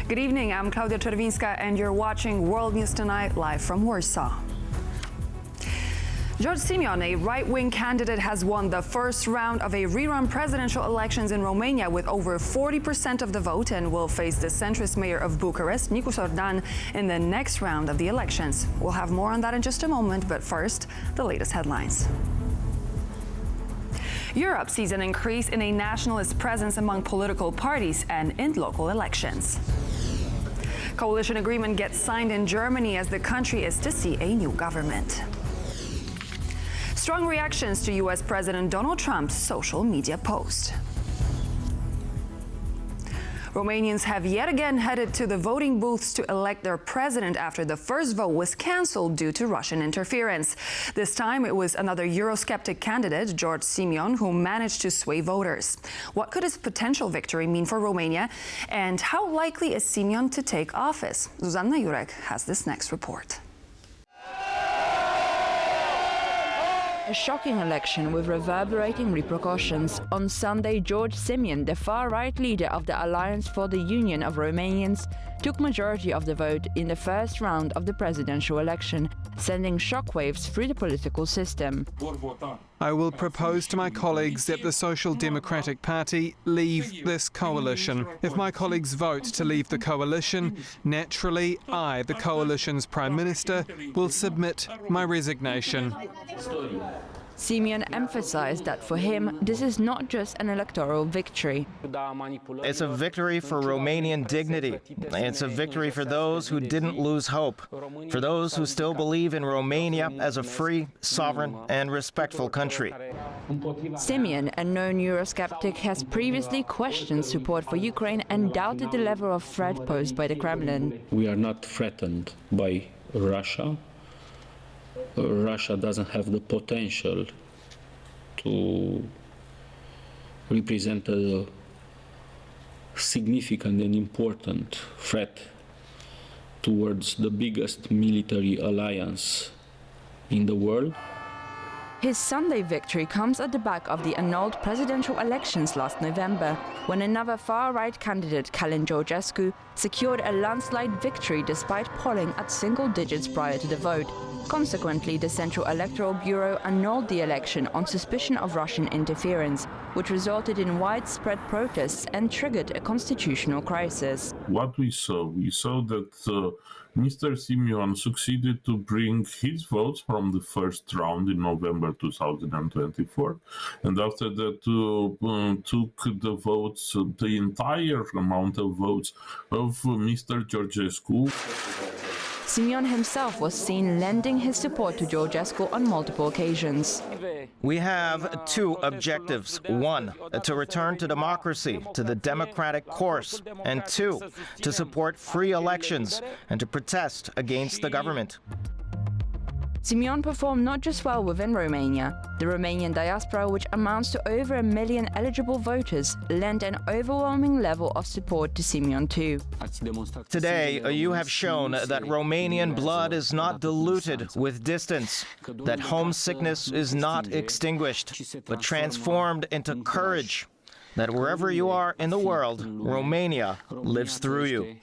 Good evening, I'm Klaudia Czerwińska and you're watching World News Tonight live from Warsaw. George Simion, a right-wing candidate, has won the first round of a rerun presidential elections in Romania with over 40% of the vote and will face the centrist mayor of Bucharest, Nicu Sordan, in the next round of the elections. We'll have more on that in just a moment, but first, the latest headlines. Europe sees an increase in a nationalist presence among political parties and in local elections. Coalition agreement gets signed in Germany as the country is to see a new government. Strong reactions to U.S. President Donald Trump's social media post. Romanians have yet again headed to the voting booths to elect their president after the first vote was cancelled due to Russian interference. This time it was another Eurosceptic candidate, George Simion, who managed to sway voters. What could his potential victory mean for Romania? And how likely is Simion to take office? Zuzanna Jurek has this next report. A shocking election with reverberating repercussions. On Sunday, George Simion, the far-right leader of the Alliance for the Union of Romanians, took majority of the vote in the first round of the presidential election, sending shockwaves through the political system. I will propose to my colleagues that the Social Democratic Party leave this coalition. If my colleagues vote to leave the coalition, naturally I, the coalition's Prime Minister, will submit my resignation. Simion emphasized that for him, this is not just an electoral victory. It's a victory for Romanian dignity. It's a victory for those who didn't lose hope, for those who still believe in Romania as a free, sovereign, and respectful country. Simion, a known Eurosceptic, has previously questioned support for Ukraine and doubted the level of threat posed by the Kremlin. We are not threatened by Russia. Russia doesn't have the potential to represent a significant and important threat towards the biggest military alliance in the world. His Sunday victory comes at the back of the annulled presidential elections last November, when another far-right candidate, Călin Georgescu, secured a landslide victory despite polling at single digits prior to the vote. Consequently, the Central Electoral Bureau annulled the election on suspicion of Russian interference, which resulted in widespread protests and triggered a constitutional crisis. What we saw that Mr. Simion succeeded to bring his votes from the first round in November 2024, and after that took the votes, the entire amount of votes of Mr. Georgescu. Simion himself was seen lending his support to Georgescu on multiple occasions. We have two objectives. One, to return to democracy, to the democratic course. And two, to support free elections and to protest against the government. Simion performed not just well within Romania. The Romanian diaspora, which amounts to over 1 million eligible voters, lent an overwhelming level of support to Simion too. Today, you have shown that Romanian blood is not diluted with distance, that homesickness is not extinguished, but transformed into courage, that wherever you are in the world, Romania lives through you.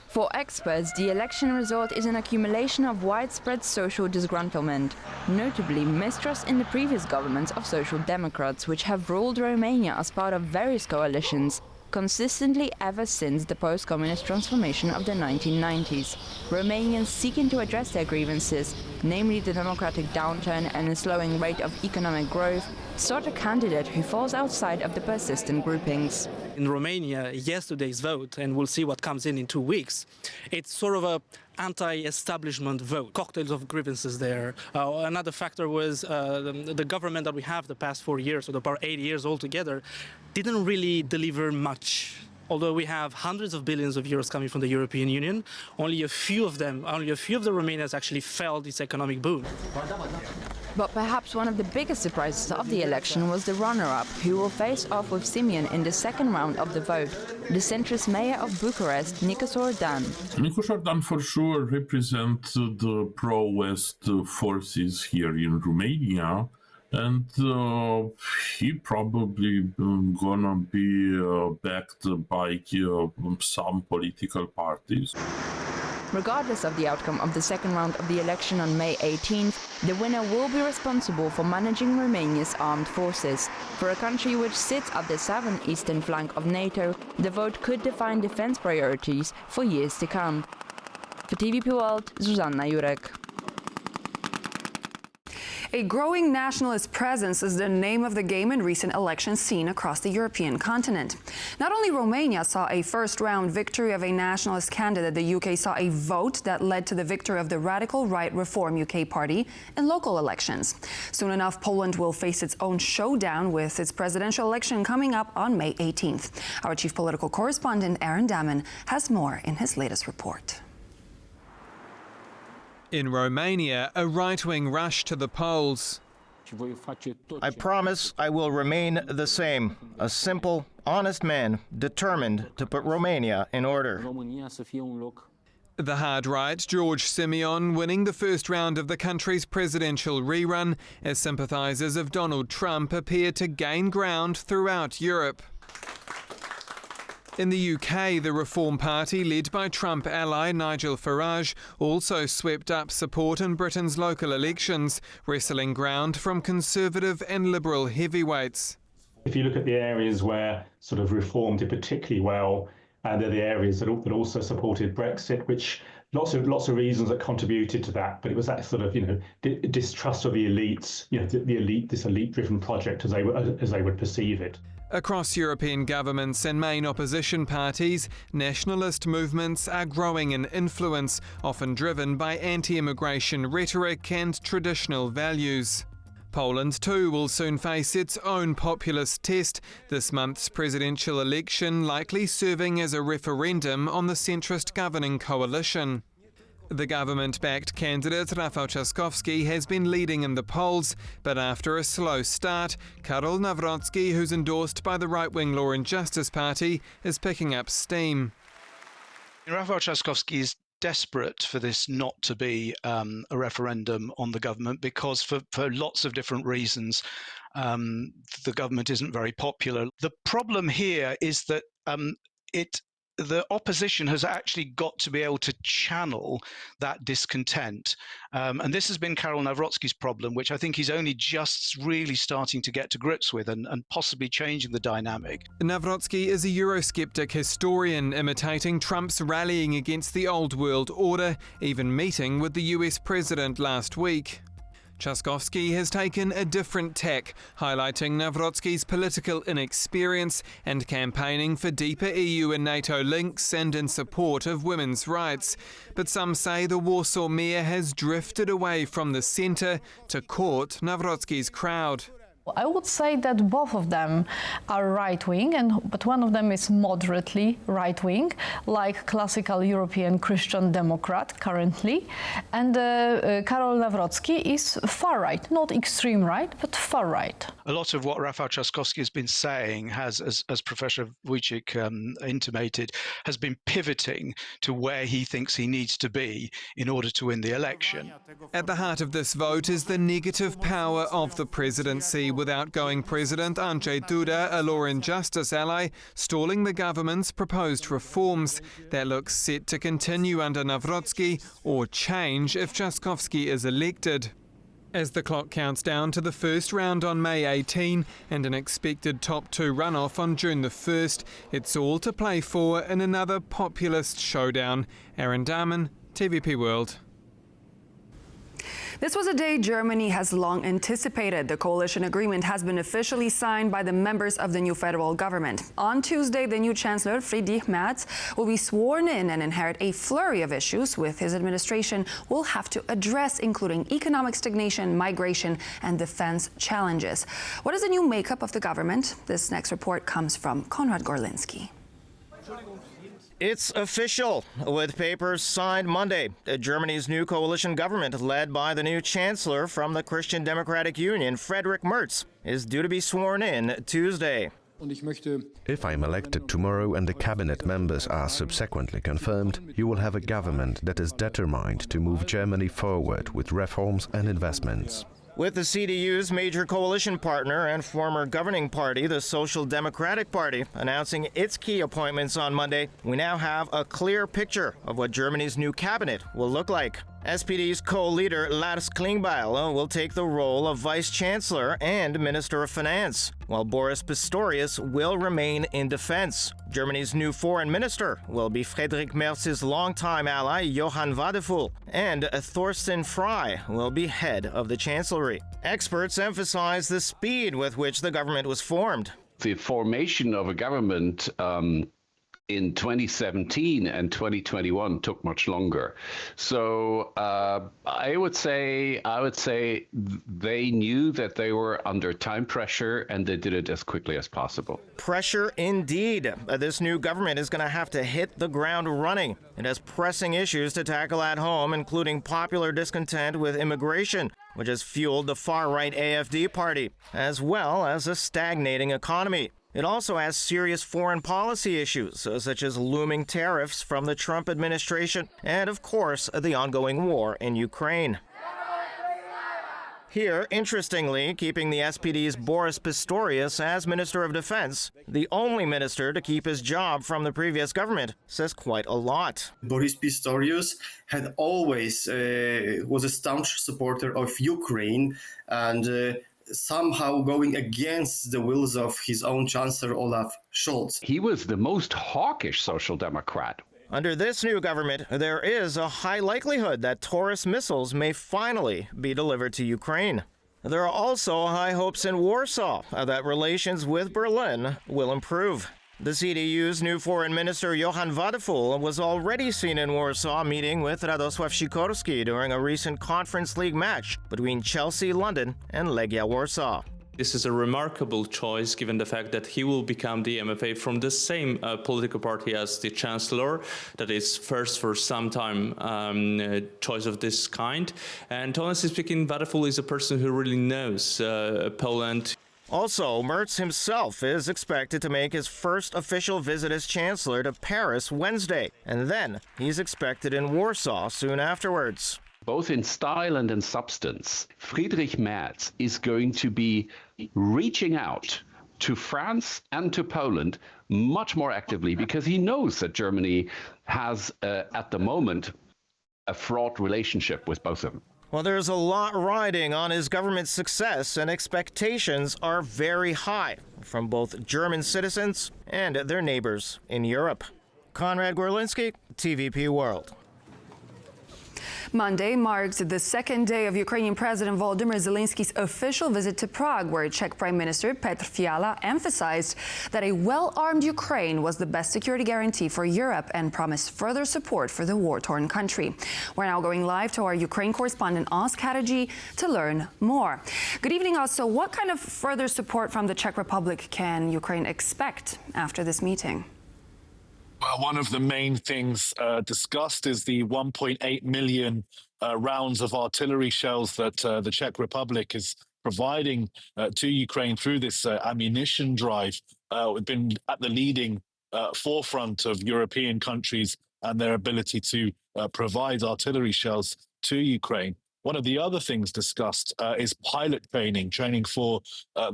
For experts, the election result is an accumulation of widespread social disgruntlement, notably mistrust in the previous governments of Social Democrats, which have ruled Romania as part of various coalitions, consistently ever since the post-communist transformation of the 1990s. Romanians seeking to address their grievances, namely the democratic downturn and a slowing rate of economic growth, sought a candidate who falls outside of the persistent groupings. In Romania, yesterday's vote, and we'll see what comes in 2 weeks, it's sort of a anti-establishment vote, cocktails of grievances there. Another factor was the government that we have the past 4 years, or about 8 years altogether, didn't really deliver much. Although we have hundreds of billions of euros coming from the European Union, only a few of the Romanians actually felt this economic boom. But perhaps one of the biggest surprises of the election was the runner-up, who will face off with Simion in the second round of the vote, the centrist mayor of Bucharest, Nicu Sordan. Nicu Sordan for sure represents the pro-West forces here in Romania, And he probably gonna be backed by some political parties. Regardless of the outcome of the second round of the election on May 18th, the winner will be responsible for managing Romania's armed forces. For a country which sits at the southern eastern flank of NATO, the vote could define defense priorities for years to come. For TVP World, Zuzanna Jurek. A growing nationalist presence is the name of the game in recent elections seen across the European continent. Not only Romania saw a first-round victory of a nationalist candidate, the UK saw a vote that led to the victory of the radical right Reform UK party in local elections. Soon enough, Poland will face its own showdown with its presidential election coming up on May 18th. Our chief political correspondent, Aaron Daman, has more in his latest report. In Romania, a right-wing rush to the polls. I promise I will remain the same, a simple, honest man determined to put Romania in order. The hard right, George Simion, winning the first round of the country's presidential rerun as sympathisers of Donald Trump appear to gain ground throughout Europe. In the UK, the Reform Party, led by Trump ally Nigel Farage, also swept up support in Britain's local elections, wrestling ground from Conservative and Liberal heavyweights. If you look at the areas where sort of Reform did particularly well, and they're the areas that also supported Brexit, which lots of reasons that contributed to that, but it was that sort of distrust of the elites, the elite, this elite-driven project as they would perceive it. Across European governments and main opposition parties, nationalist movements are growing in influence, often driven by anti-immigration rhetoric and traditional values. Poland too will soon face its own populist test, this month's presidential election likely serving as a referendum on the centrist governing coalition. The government-backed candidate Rafał Trzaskowski has been leading in the polls, but after a slow start, Karol Nawrocki, who's endorsed by the right-wing Law and Justice Party, is picking up steam. Rafał Trzaskowski is desperate for this not to be a referendum on the government because for lots of different reasons, the government isn't very popular. The problem here is that the opposition has actually got to be able to channel that discontent. And this has been Karol Nawrocki's problem, which I think he's only just really starting to get to grips with and possibly changing the dynamic. Nawrocki is a Eurosceptic historian imitating Trump's rallying against the old world order, even meeting with the US president last week. Trzaskowski has taken a different tack, highlighting Nawrocki's political inexperience and campaigning for deeper EU and NATO links and in support of women's rights. But some say the Warsaw mayor has drifted away from the centre to court Nawrocki's crowd. I would say that both of them are right-wing, but one of them is moderately right-wing, like classical European Christian Democrat currently, and Karol Nawrocki is far-right, not extreme right, but far-right. A lot of what Rafał Trzaskowski has been saying has, as Professor Wójcik intimated, has been pivoting to where he thinks he needs to be in order to win the election. At the heart of this vote is the negative power of the presidency, with outgoing President Andrzej Duda, a Law and Justice ally, stalling the government's proposed reforms that look set to continue under Nawrocki or change if Trzaskowski is elected. As the clock counts down to the first round on May 18 and an expected top two runoff on June the 1st, it's all to play for in another populist showdown. Aaron Daman, TVP World. This was a day Germany has long anticipated. The coalition agreement has been officially signed by the members of the new federal government. On Tuesday, the new Chancellor, Fredrich Merz, will be sworn in and inherit a flurry of issues with his administration will have to address, including economic stagnation, migration, and defense challenges. What is the new makeup of the government? This next report comes from Konrad Gorlinski. It's official, with papers signed Monday. Germany's new coalition government, led by the new Chancellor from the Christian Democratic Union, Fredrich Merz, is due to be sworn in Tuesday. If I'm elected tomorrow and the cabinet members are subsequently confirmed, you will have a government that is determined to move Germany forward with reforms and investments. With the CDU's major coalition partner and former governing party, the Social Democratic Party, announcing its key appointments on Monday, we now have a clear picture of what Germany's new cabinet will look like. SPD's co-leader Lars Klingbeil will take the role of Vice-Chancellor and Minister of Finance, while Boris Pistorius will remain in defense. Germany's new foreign minister will be Fredrich Merz's longtime ally Johann Wadephul, and Thorsten Frey will be head of the Chancellery. Experts emphasize the speed with which the government was formed. The formation of a government in 2017 and 2021 took much longer. So I would say they knew that they were under time pressure and they did it as quickly as possible. Pressure indeed. This new government is going to have to hit the ground running. It has pressing issues to tackle at home, including popular discontent with immigration, which has fueled the far-right AfD party, as well as a stagnating economy. It also has serious foreign policy issues, such as looming tariffs from the Trump administration and, of course, the ongoing war in Ukraine. Here, interestingly, keeping the SPD's Boris Pistorius as Minister of Defense, the only minister to keep his job from the previous government, says quite a lot. Boris Pistorius had always was a staunch supporter of Ukraine and somehow going against the wills of his own Chancellor Olaf Scholz. He was the most hawkish Social Democrat. Under this new government, there is a high likelihood that Taurus missiles may finally be delivered to Ukraine. There are also high hopes in Warsaw that relations with Berlin will improve. The CDU's new foreign minister, Johann Wadephul, was already seen in Warsaw meeting with Radosław Sikorski during a recent Conference League match between Chelsea London and Legia Warsaw. This is a remarkable choice given the fact that he will become the MFA from the same political party as the Chancellor. That is first for some time choice of this kind. And honestly speaking, Wadephul is a person who really knows Poland. Also, Merz himself is expected to make his first official visit as Chancellor to Paris Wednesday, and then he's expected in Warsaw soon afterwards. Both in style and in substance, Fredrich Merz is going to be reaching out to France and to Poland much more actively because he knows that Germany has, at the moment, a fraught relationship with both of them. Well, there's a lot riding on his government's success, and expectations are very high from both German citizens and their neighbors in Europe. Konrad Gorlinski, TVP World. Monday marks the second day of Ukrainian President Volodymyr Zelensky's official visit to Prague, where Czech Prime Minister Petr Fiala emphasized that a well-armed Ukraine was the best security guarantee for Europe and promised further support for the war-torn country. We're now going live to our Ukraine correspondent Oz Kataji to learn more. Good evening, Oz. So what kind of further support from the Czech Republic can Ukraine expect after this meeting? Well, one of the main things discussed is the 1.8 million rounds of artillery shells that the Czech Republic is providing to Ukraine through this ammunition drive. We've been at the leading forefront of European countries and their ability to provide artillery shells to Ukraine. One of the other things discussed is pilot training for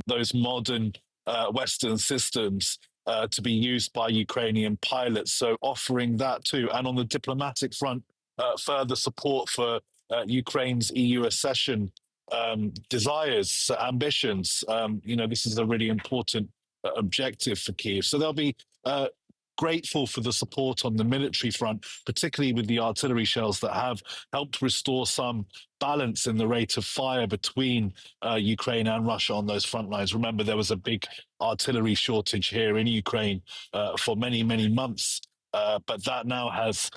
those modern Western systems to be used by Ukrainian pilots, so offering that too. And on the diplomatic front, further support for Ukraine's EU accession desires, ambitions. This is a really important objective for Kyiv. So they'll be grateful for the support on the military front, particularly with the artillery shells that have helped restore some balance in the rate of fire between Ukraine and Russia on those front lines. Remember, there was a big artillery shortage here in Ukraine for many, many months, but that now has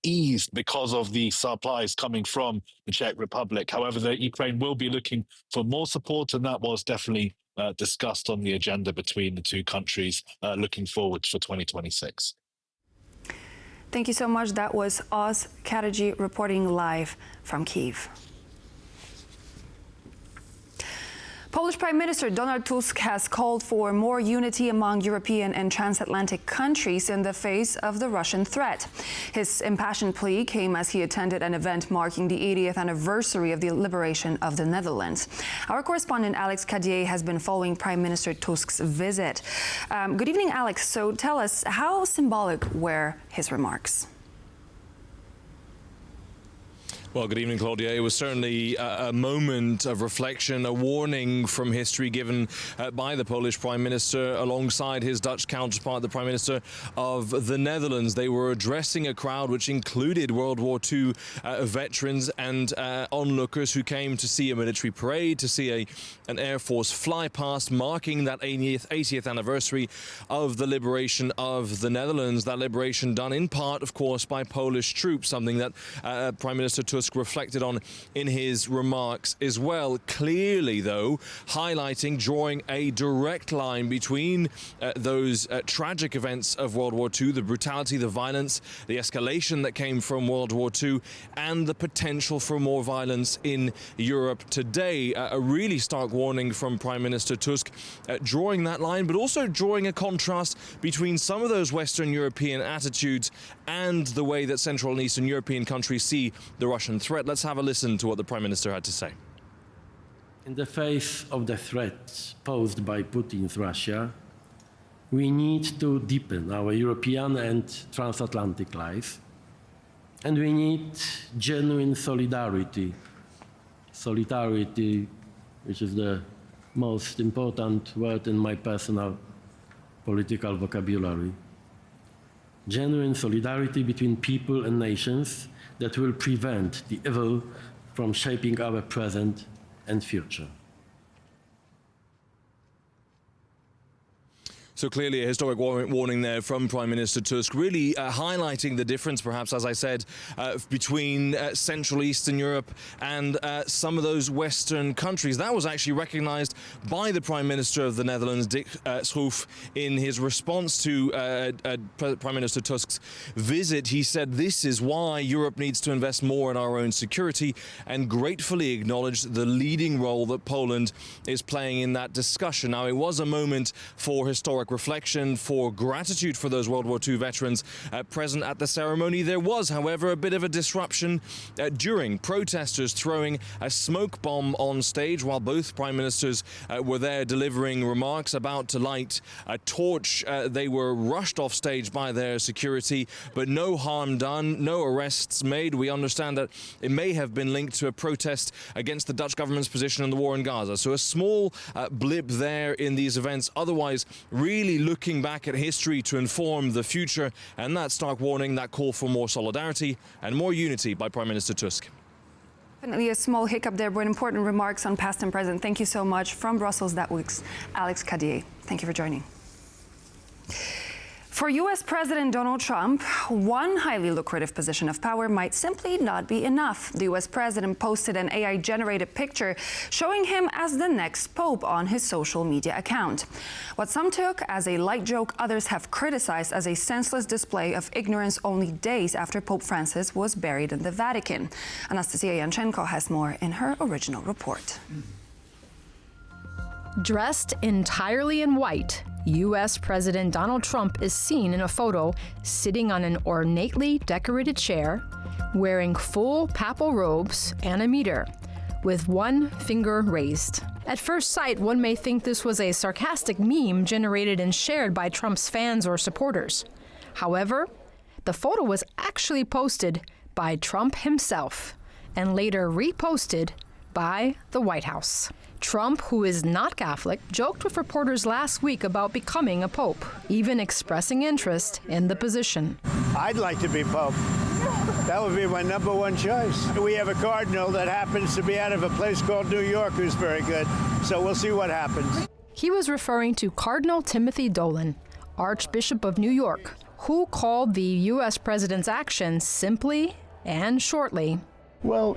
eased because of the supplies coming from the Czech Republic. However, Ukraine will be looking for more support, and that was definitely discussed on the agenda between the two countries, looking forward for 2026. Thank you so much. That was Oz Kataji reporting live from Kyiv. Polish Prime Minister Donald Tusk has called for more unity among European and transatlantic countries in the face of the Russian threat. His impassioned plea came as he attended an event marking the 80th anniversary of the liberation of the Netherlands. Our correspondent Alex Cadier has been following Prime Minister Tusk's visit. Good evening, Alex. So tell us, how symbolic were his remarks? Well, good evening, Claudia. It was certainly a moment of reflection, a warning from history given by the Polish Prime Minister alongside his Dutch counterpart, the Prime Minister of the Netherlands. They were addressing a crowd which included World War II veterans and onlookers who came to see a military parade, to see an Air Force fly past, marking that 80th anniversary of the liberation of the Netherlands. That liberation done in part, of course, by Polish troops, something that Prime Minister Tusk reflected on in his remarks as well. Clearly, though, highlighting, drawing a direct line between those tragic events of World War II, the brutality, the violence, the escalation that came from World War II, and the potential for more violence in Europe today. A really stark warning from Prime Minister Tusk, drawing that line, but also drawing a contrast between some of those Western European attitudes and the way that Central and Eastern European countries see the Russian threat. Let's have a listen to what the Prime Minister had to say. In the face of the threats posed by Putin's Russia, we need to deepen our European and transatlantic life, and we need genuine solidarity. Solidarity, which is the most important word in my personal political vocabulary. Genuine solidarity between people and nations that will prevent the evil from shaping our present and future. So clearly a historic warning there from Prime Minister Tusk, really highlighting the difference, perhaps, as I said, between Central Eastern Europe and some of those Western countries. That was actually recognized by the Prime Minister of the Netherlands, Dick Schoof, in his response to Prime Minister Tusk's visit. He said this is why Europe needs to invest more in our own security, and gratefully acknowledged the leading role that Poland is playing in that discussion. Now, it was a moment for historic reflection, for gratitude for those World War II veterans present at the ceremony. There was, however, a bit of a disruption during protesters throwing a smoke bomb on stage while both prime ministers were there delivering remarks, about to light a torch. They were rushed off stage by their security, but no harm done, no arrests made. We understand that it may have been linked to a protest against the Dutch government's position in the war in Gaza. So a small blip there in these events. Otherwise, really looking back at history to inform the future, and that stark warning, that call for more solidarity and more unity by Prime Minister Tusk. Definitely a small hiccup there, but important remarks on past and present. Thank you so much. From Brussels, that was Alex Cadier. Thank you for joining. For U.S. President Donald Trump, one highly lucrative position of power might simply not be enough. The U.S. president posted an AI-generated picture showing him as the next pope on his social media account. What some took as a light joke, others have criticized as a senseless display of ignorance only days after Pope Francis was buried in the Vatican. Anastasia Yanchenko has more in her original report. Dressed entirely in white, U.S. President Donald Trump is seen in a photo sitting on an ornately decorated chair, wearing full papal robes and a mitre, with one finger raised. At first sight, one may think this was a sarcastic meme generated and shared by Trump's fans or supporters. However, the photo was actually posted by Trump himself and later reposted by the White House. Trump, who is not Catholic, joked with reporters last week about becoming a pope, even expressing interest in the position. I'd like to be pope. That would be my number one choice. We have a cardinal that happens to be out of a place called New York who's very good, so we'll see what happens. He was referring to Cardinal Timothy Dolan, Archbishop of New York, who called the U.S. president's actions simply and shortly, well,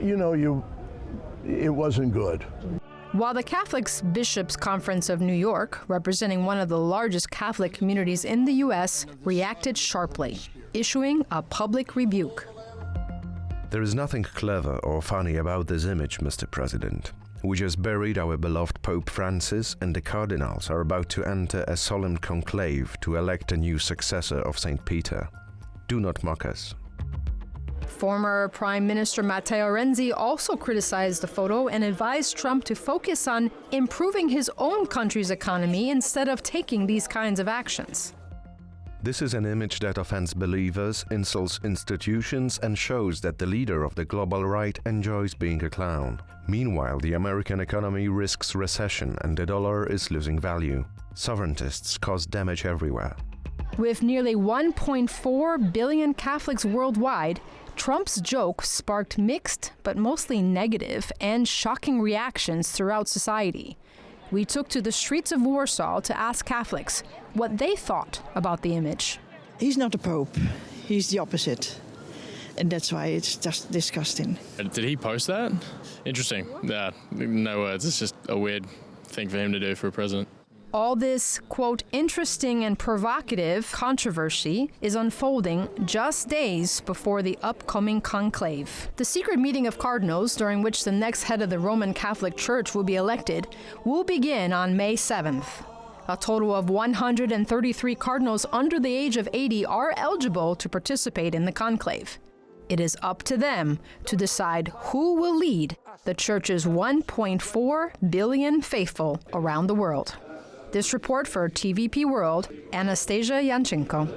it wasn't good. While the Catholic Bishops' Conference of New York, representing one of the largest Catholic communities in the U.S., reacted sharply, issuing a public rebuke. There is nothing clever or funny about this image, Mr. President. We just buried our beloved Pope Francis, and the cardinals are about to enter a solemn conclave to elect a new successor of St. Peter. Do not mock us. Former Prime Minister Matteo Renzi also criticized the photo and advised Trump to focus on improving his own country's economy instead of taking these kinds of actions. This is an image that offends believers, insults institutions, and shows that the leader of the global right enjoys being a clown. Meanwhile, the American economy risks recession and the dollar is losing value. Sovereigntists cause damage everywhere. With nearly 1.4 billion Catholics worldwide, Trump's joke sparked mixed, but mostly negative and shocking reactions throughout society. We took to the streets of Warsaw to ask Catholics what they thought about the image. He's not a pope. He's the opposite. And that's why it's just disgusting. Did he post that? Interesting. Yeah, no words. It's just a weird thing for him to do for a president. All this, quote, interesting and provocative controversy is unfolding just days before the upcoming conclave. The secret meeting of cardinals, during which the next head of the Roman Catholic Church will be elected, will begin on May 7th. A total of 133 cardinals under the age of 80 are eligible to participate in the conclave. It is up to them to decide who will lead the Church's 1.4 billion faithful around the world. This report for TVP World, Anastasia Yanchenko.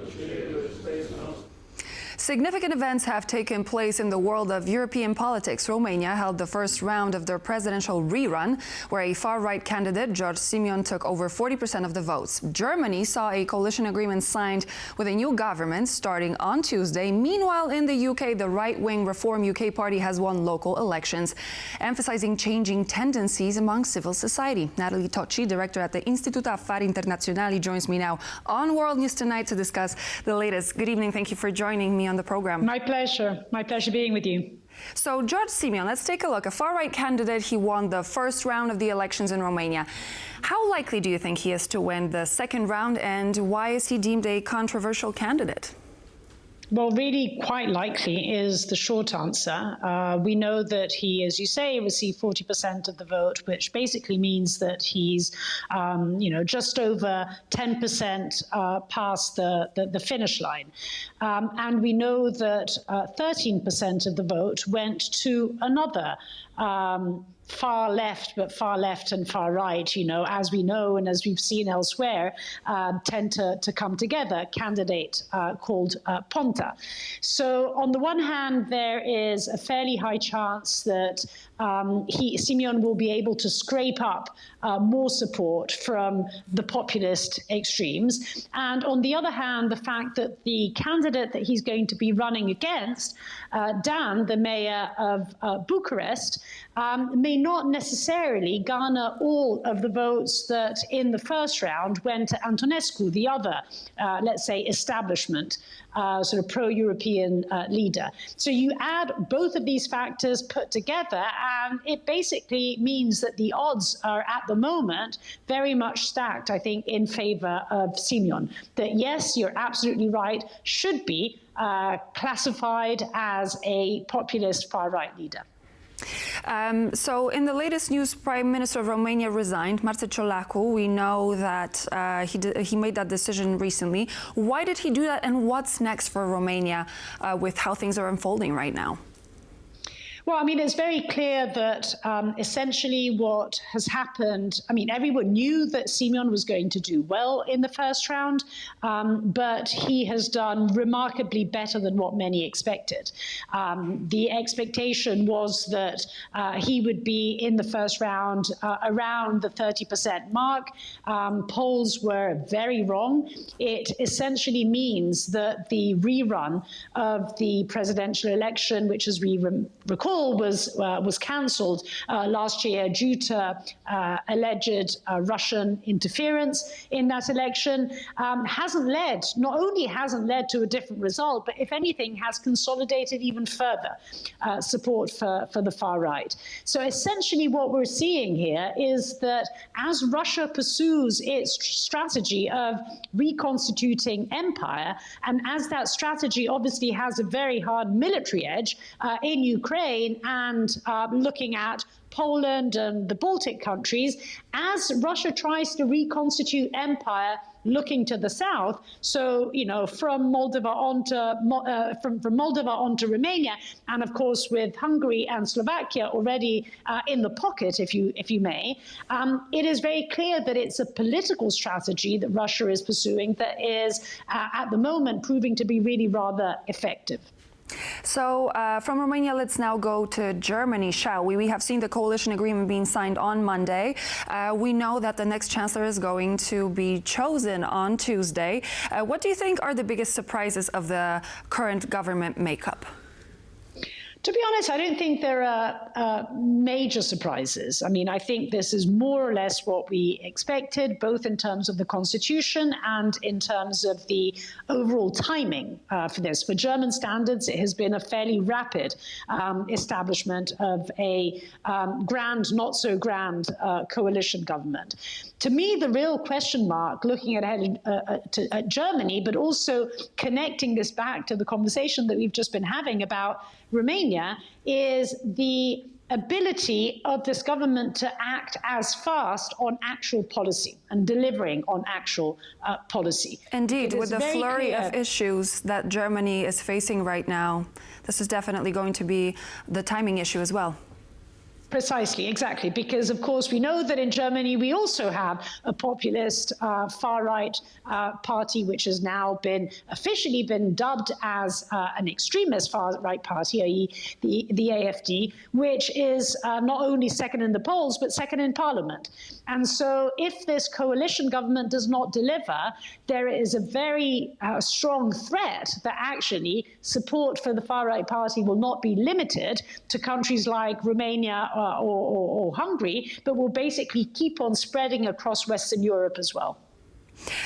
Significant events have taken place in the world of European politics. Romania held the first round of their presidential rerun, where a far-right candidate, George Simion, took over 40% of the votes. Germany saw a coalition agreement signed with a new government starting on Tuesday. Meanwhile, in the UK, the right-wing Reform UK party has won local elections, emphasizing changing tendencies among civil society. Natalie Tochi, director at the Istituto Affari Internazionali, joins me now on World News Tonight to discuss the latest. Good evening. Thank you for joining me on the program. My pleasure. My pleasure being with you. So George Simion, let's take a look. A far-right candidate, he won the first round of the elections in Romania. How likely do you think he is to win the second round, and why is he deemed a controversial candidate? Well, really quite likely is the short answer. We know that he, as you say, received 40% of the vote, which basically means that he's, just over 10% past the finish line. And we know that 13% of the vote went to another far left and far right, as we know and as we've seen elsewhere, tend to come together, candidate called Ponta. So on the one hand, there is a fairly high chance that Simion will be able to scrape up more support from the populist extremes. And on the other hand, the fact that the candidate that he's going to be running against, Dan, the mayor of Bucharest, may not necessarily garner all of the votes that in the first round went to Antonescu, the other, let's say, establishment, sort of pro-European leader. So you add both of these factors put together, and it basically means that the odds are at the moment very much stacked, I think, in favor of Simion. That, yes, you're absolutely right, should be classified as a populist far-right leader. So in the latest news, Prime Minister of Romania resigned, Marcel Ciolacu. We know that he made that decision recently. Why did he do that, and what's next for Romania with how things are unfolding right now? Well, I mean, it's very clear that essentially what has happened, I mean, everyone knew that Simion was going to do well in the first round, but he has done remarkably better than what many expected. The expectation was that he would be in the first round around the 30% mark. Polls were very wrong. It essentially means that the rerun of the presidential election, which, as we recall, was cancelled last year due to alleged Russian interference in that election, not only hasn't led to a different result, but if anything, has consolidated even further support for the far right. So essentially what we're seeing here is that as Russia pursues its strategy of reconstituting empire, and as that strategy obviously has a very hard military edge in Ukraine, Ukraine and looking at Poland and the Baltic countries, as Russia tries to reconstitute empire looking to the south, so from Moldova onto Romania, and of course with Hungary and Slovakia already in the pocket, if you may, it is very clear that it's a political strategy that Russia is pursuing that is at the moment proving to be really rather effective. So from Romania, let's now go to Germany, shall we? We have seen the coalition agreement being signed on Monday. We know that the next chancellor is going to be chosen on Tuesday. What do you think are the biggest surprises of the current government makeup? To be honest, I don't think there are major surprises. I mean, I think this is more or less what we expected, both in terms of the constitution and in terms of the overall timing for this. For German standards, it has been a fairly rapid establishment of a grand, not so grand coalition government. To me, the real question mark, looking ahead at Germany, but also connecting this back to the conversation that we've just been having about Romania, is the ability of this government to act as fast on actual policy and delivering on actual policy. Indeed, with the flurry of issues that Germany is facing right now, this is definitely going to be the timing issue as well. Precisely, exactly, because of course we know that in Germany we also have a populist far-right party which has now officially been dubbed as an extremist far-right party, i.e. the AfD, which is not only second in the polls but second in parliament. And so if this coalition government does not deliver, there is a very strong threat that actually support for the far-right party will not be limited to countries like Romania or Hungary, but will basically keep on spreading across Western Europe as well.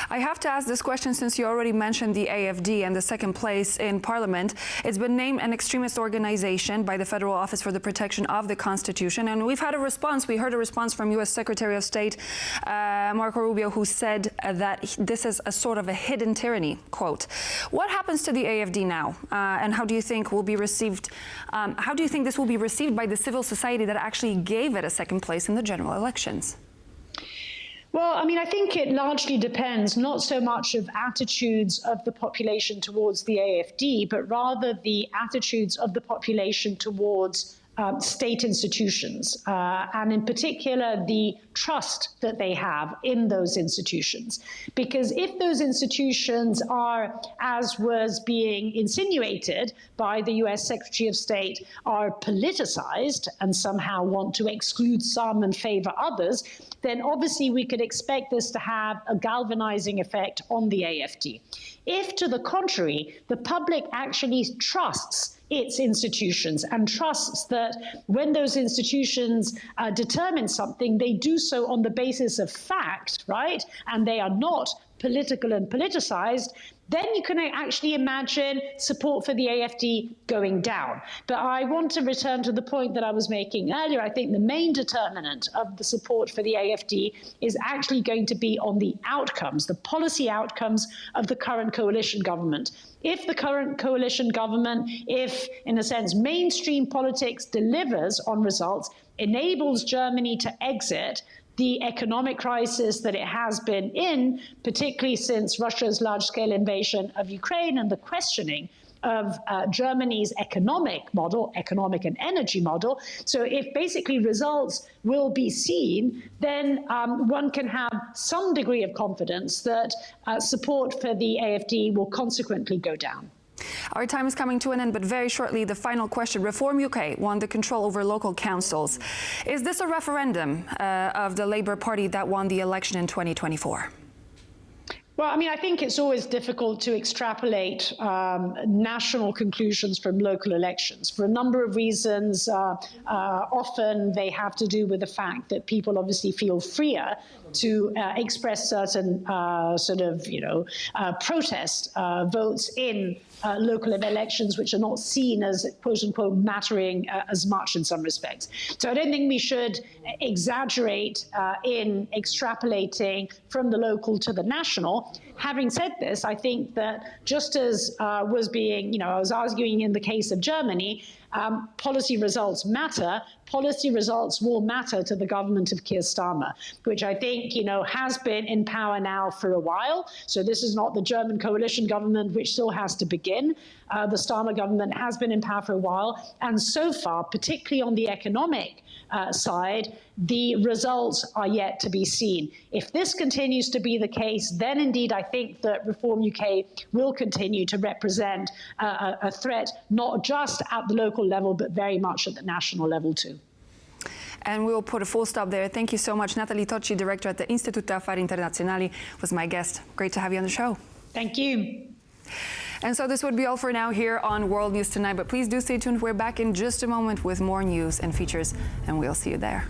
I have to ask this question since you already mentioned the AfD and the second place in Parliament. It's been named an extremist organization by the Federal Office for the Protection of the Constitution, and we've had a response. We heard a response from U.S. Secretary of State Marco Rubio, who said that this is a sort of a hidden tyranny, quote. What happens to the AfD now, and how do you think will be received? How do you think this will be received by the civil society that actually gave it a second place in the general elections? Well, I mean, I think it largely depends not so much of attitudes of the population towards the AfD, but rather the attitudes of the population towards state institutions, and in particular the trust that they have in those institutions. Because if those institutions are, as was being insinuated by the US Secretary of State, are politicized and somehow want to exclude some and favor others, then obviously we could expect this to have a galvanizing effect on the AfD. If, to the contrary, the public actually trusts its institutions and trusts that when those institutions determine something, they do so on the basis of fact, right? And they are not political and politicized, then you can actually imagine support for the AfD going down. But I want to return to the point that I was making earlier. I think the main determinant of the support for the AfD is actually going to be on the outcomes, the policy outcomes of the current coalition government. If the current coalition government, if, in a sense, mainstream politics delivers on results, enables Germany to exit the economic crisis that it has been in, particularly since Russia's large-scale invasion of Ukraine and the questioning of Germany's economic model, economic and energy model. So if basically results will be seen, then one can have some degree of confidence that support for the AfD will consequently go down. Our time is coming to an end, but very shortly, the final question. Reform UK won the control over local councils. Is this a referendum of the Labour Party that won the election in 2024? Well, I mean, I think it's always difficult to extrapolate national conclusions from local elections for a number of reasons. Often they have to do with the fact that people obviously feel freer to express certain protest votes in local elections, which are not seen as quote unquote mattering as much in some respects. So I don't think we should exaggerate in extrapolating from the local to the national. Having said this, I think that just as was being, I was arguing in the case of Germany, policy results matter. Policy results will matter to the government of Keir Starmer, which I think, has been in power now for a while. So this is not the German coalition government, which still has to begin. The Starmer government has been in power for a while. And so far, particularly on the economic side, the results are yet to be seen. If this continues to be the case, then indeed I think that Reform UK will continue to represent a threat, not just at the local level, but very much at the national level too. And we'll put a full stop there. Thank you so much. Natalie Tochi, Director at the Istituto Affari Internazionali, was my guest. Great to have you on the show. Thank you. And so this would be all for now here on World News Tonight, but please do stay tuned. We're back in just a moment with more news and features, and we'll see you there.